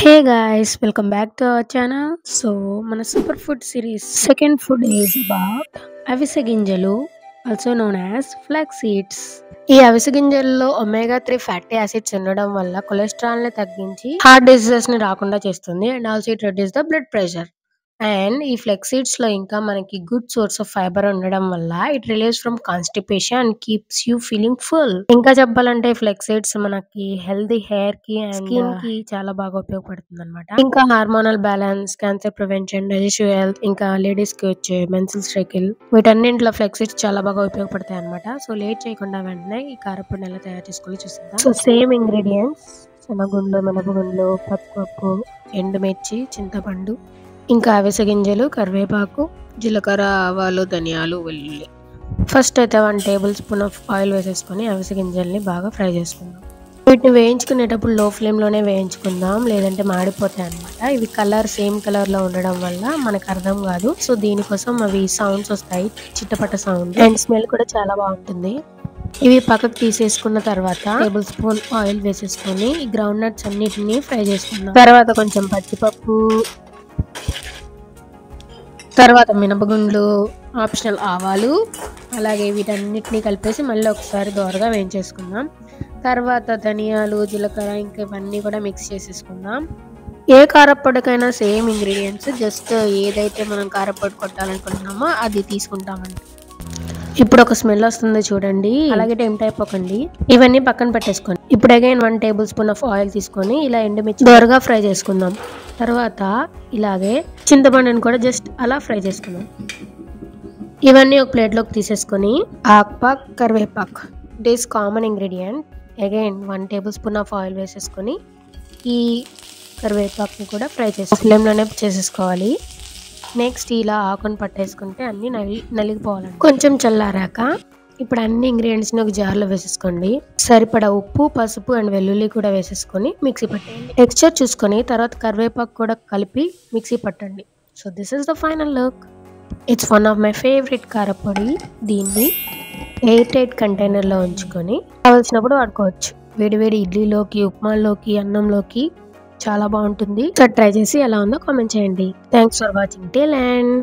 Hey guys, welcome back to our channel. So, మన super food series second food is about అవిసె గింజలు, also known as flax seeds. ఈ అవిసె గింజల్లో omega 3 fatty acids ఉండడం వల్ల కొలెస్ట్రాల్ ని తగ్గించి హార్ట్ డిసీజెస్ ని రాకుండా చేస్తుంది. And also it reduce the blood pressure. And ఈ ఫ్లెక్స్ సీడ్స్ లో ఇంకా మనకి గుడ్ సోర్స్ ఆఫ్ ఫైబర్ ఉండడం వల్ల it relieves from constipation and keeps you feeling full. ఇంకా చెప్పాలంటే ఫ్లెక్స్ సీడ్స్ మనకి హెల్దీ హెయిర్ కి అండ్ స్కిన్ కి చాలా బాగా ఉపయోగపడుతుంది అనమాట. ఇంకా hormonal balance, cancer prevention, digestive health, ఇంకా లేడీస్ కి వచ్చే మెన్సురల్ సైకిల్, వీటన్నింటిలో ఫ్లెక్స్ సీడ్స్ చాలా బాగా ఉపయోగపడతాయి అనమాట. సో లేట్ చేయకుండా వెంటనే ఈ కారపొడిని ఎలా తయారు చేసుకోవాలో చూసేద్దాం. సో సేమ్ ఇంగ్రీడియంట్స్: శనగుండ్లు, మినపగుండ్లు, పచ్చిపప్పు, ఎండుమిర్చి, చింతపండు, ఇంకా అవిసె గింజలు, కరివేపాకు, జీలకర్ర, ఆవాలు, ధనియాలు, వెల్లుల్లి. ఫస్ట్ అయితే 1 టేబుల్ స్పూన్ ఆఫ్ ఆయిల్ వేసేసుకొని అవిసె గింజల్ని బాగా ఫ్రై చేసుకుందాం. వీటిని వేయించుకునేటప్పుడు లో ఫ్లేమ్లోనే వేయించుకుందాం, లేదంటే మాడిపోతాయి అనమాట. ఇవి కలర్ సేమ్ కలర్లో ఉండడం వల్ల మనకు అర్థం కాదు. సో దీనికోసం అవి సౌండ్స్ వస్తాయి, చిట్టపట్ట సౌండ్, అండ్ స్మెల్ కూడా చాలా బాగుంటుంది. ఇవి పక్కకు తీసేసుకున్న తర్వాత టేబుల్ స్పూన్ ఆయిల్ వేసేసుకొని ఈ గ్రౌండ్ నట్స్ అన్నిటిని ఫ్రై చేసుకుందాం. తర్వాత కొంచెం పచ్చిపప్పు, తర్వాత మినపగుండ్లు, ఆప్షనల్ ఆవాలు, అలాగే వీటన్నిటిని కలిపేసి మళ్ళీ ఒకసారి దోరగా వేయించేసుకుందాం. తర్వాత ధనియాలు, జీలకర్ర, ఇంకా ఇవన్నీ కూడా మిక్స్ చేసేసుకుందాం. ఏ కారప్పొడికైనా సేమ్ ఇంగ్రీడియంట్స్, జస్ట్ ఏదైతే మనం కారప్పొడి కొట్టాలనుకుంటున్నామో అది తీసుకుంటామండి. ఇప్పుడు ఒక స్మెల్ వస్తుంది చూడండి, అలాగే టెంప్ట్ అయిపోకండి. ఇవన్నీ పక్కన పెట్టేసుకోండి. ఇప్పుడు again 1 table spoon of oil తీసుకొని ఇలా ఎండుమిర్చి దోరగా ఫ్రై చేసుకుందాం. తర్వాత ఇలాగే చింతపండుని కూడా జస్ట్ అలా ఫ్రై చేసుకుందాం. ఇవన్నీ ఒక ప్లేట్లోకి తీసేసుకొని ఆకుపాక్, కరివేపాకు, it is common ingredient. Again 1 table spoon of oil వేసేసుకొని ఈ కరివేపాకుని కూడా ఫ్రై చేసి ఫ్లేమ్లోనే చేసేసుకోవాలి. నెక్స్ట్ ఇలా ఆకుని పట్టేసుకుంటే అన్ని నలిగిపోవాలండి. కొంచెం చల్లారాక ఇప్పుడు అన్ని ఇంగ్రీడియంట్స్ని ఒక జార్లో వేసేసుకోండి. సరిపడా ఉప్పు, పసుపు అండ్ వెల్లుల్లి కూడా వేసేసుకొని మిక్సీ పట్టండి. టెక్స్చర్ చూసుకొని తర్వాత కరివేపాకు కూడా కలిపి మిక్సీ పట్టండి. So this is the final look. It's one of my favourite కారపొడి. దీన్ని ఎయిర్ టైట్ కంటైనర్లో ఉంచుకొని కావాల్సినప్పుడు వాడుకోవచ్చు. వేడివేడి ఇడ్లీలోకి, ఉప్మాలోకి, అన్నంలోకి చాలా బాగుంటుంది. సో ట్రై చేసి ఎలా ఉందో కామెంట్ చేయండి. Thanks for watching till end.